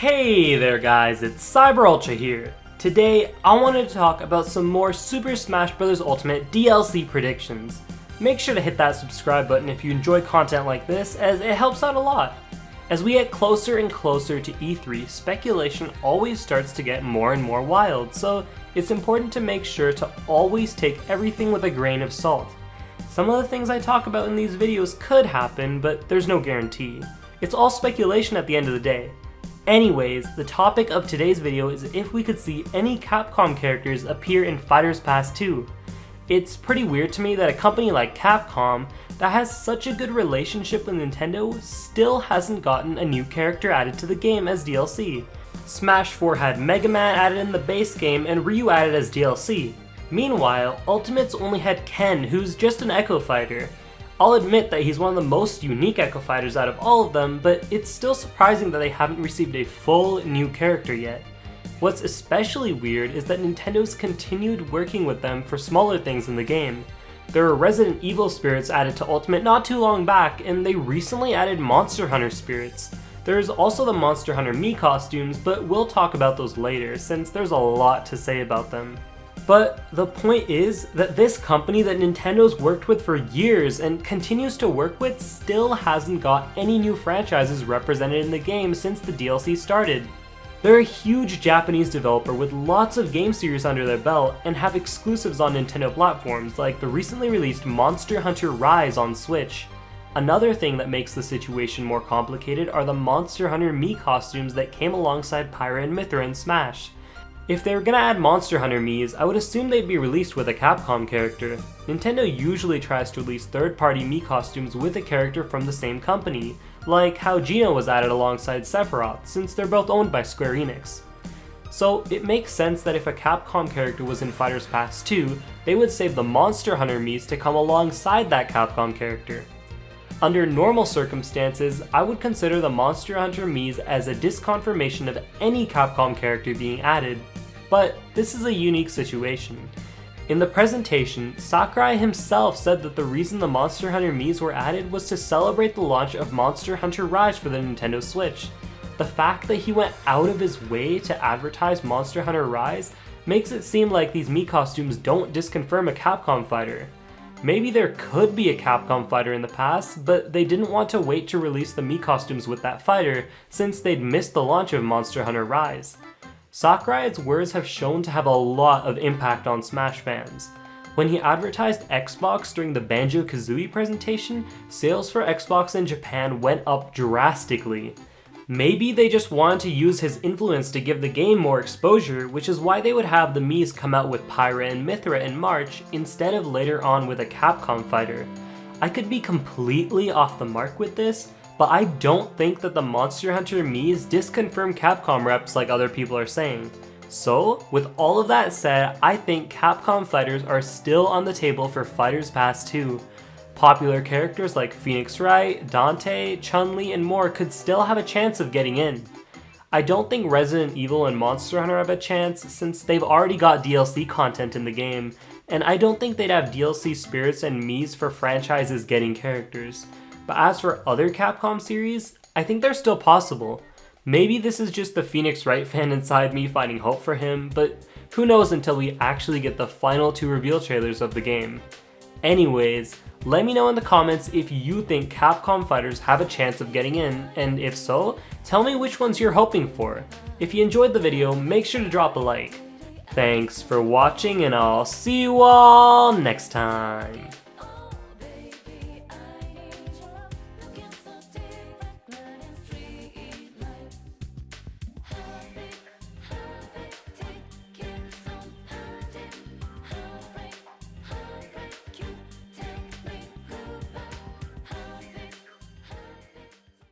Hey there guys, it's Cyber Ultra here. Today, I wanted to talk about some more Super Smash Bros. Ultimate DLC predictions. Make sure to hit that subscribe button if you enjoy content like this, as it helps out a lot. As we get closer and closer to E3, speculation always starts to get more and more wild, so it's important to make sure to always take everything with a grain of salt. Some of the things I talk about in these videos could happen, but there's no guarantee. It's all speculation at the end of the day. Anyways, the topic of today's video is if we could see any Capcom characters appear in Fighters Pass 2. It's pretty weird to me that a company like Capcom, that has such a good relationship with Nintendo, still hasn't gotten a new character added to the game as DLC. Smash 4 had Mega Man added in the base game and Ryu added as DLC. Meanwhile, Ultimates only had Ken, who's just an Echo Fighter. I'll admit that he's one of the most unique Echo Fighters out of all of them, but it's still surprising that they haven't received a full new character yet. What's especially weird is that Nintendo's continued working with them for smaller things in the game. There were Resident Evil spirits added to Ultimate not too long back, and they recently added Monster Hunter spirits. There's also the Monster Hunter Mii costumes, but we'll talk about those later since there's a lot to say about them. But the point is that this company that Nintendo's worked with for years and continues to work with still hasn't got any new franchises represented in the game since the DLC started. They're a huge Japanese developer with lots of game series under their belt and have exclusives on Nintendo platforms like the recently released Monster Hunter Rise on Switch. Another thing that makes the situation more complicated are the Monster Hunter Mii costumes that came alongside Pyra and Mythra in Smash. If they were gonna add Monster Hunter Miis, I would assume they'd be released with a Capcom character. Nintendo usually tries to release third-party Mii costumes with a character from the same company, like how Gino was added alongside Sephiroth, since they're both owned by Square Enix. So it makes sense that if a Capcom character was in Fighters Pass 2, they would save the Monster Hunter Miis to come alongside that Capcom character. Under normal circumstances, I would consider the Monster Hunter Miis as a disconfirmation of any Capcom character being added, but this is a unique situation. In the presentation, Sakurai himself said that the reason the Monster Hunter Miis were added was to celebrate the launch of Monster Hunter Rise for the Nintendo Switch. The fact that he went out of his way to advertise Monster Hunter Rise makes it seem like these Mii costumes don't disconfirm a Capcom fighter. Maybe there could be a Capcom fighter in the past, but they didn't want to wait to release the Mii costumes with that fighter since they'd missed the launch of Monster Hunter Rise. Sakurai's words have shown to have a lot of impact on Smash fans. When he advertised Xbox during the Banjo-Kazooie presentation, sales for Xbox in Japan went up drastically. Maybe they just wanted to use his influence to give the game more exposure, which is why they would have the Miis come out with Pyra and Mythra in March instead of later on with a Capcom fighter. I could be completely off the mark with this, but I don't think that the Monster Hunter Miis disconfirm Capcom reps like other people are saying. So, with all of that said, I think Capcom fighters are still on the table for Fighters Pass 2. Popular characters like Phoenix Wright, Dante, Chun-Li, and more could still have a chance of getting in. I don't think Resident Evil and Monster Hunter have a chance since they've already got DLC content in the game, and I don't think they'd have DLC spirits and Miis for franchises getting characters. But as for other Capcom series, I think they're still possible. Maybe this is just the Phoenix Wright fan inside me finding hope for him, but who knows until we actually get the final 2 reveal trailers of the game. Anyways, let me know in the comments if you think Capcom fighters have a chance of getting in, and if so, tell me which ones you're hoping for. If you enjoyed the video, make sure to drop a like. Thanks for watching, and I'll see you all next time.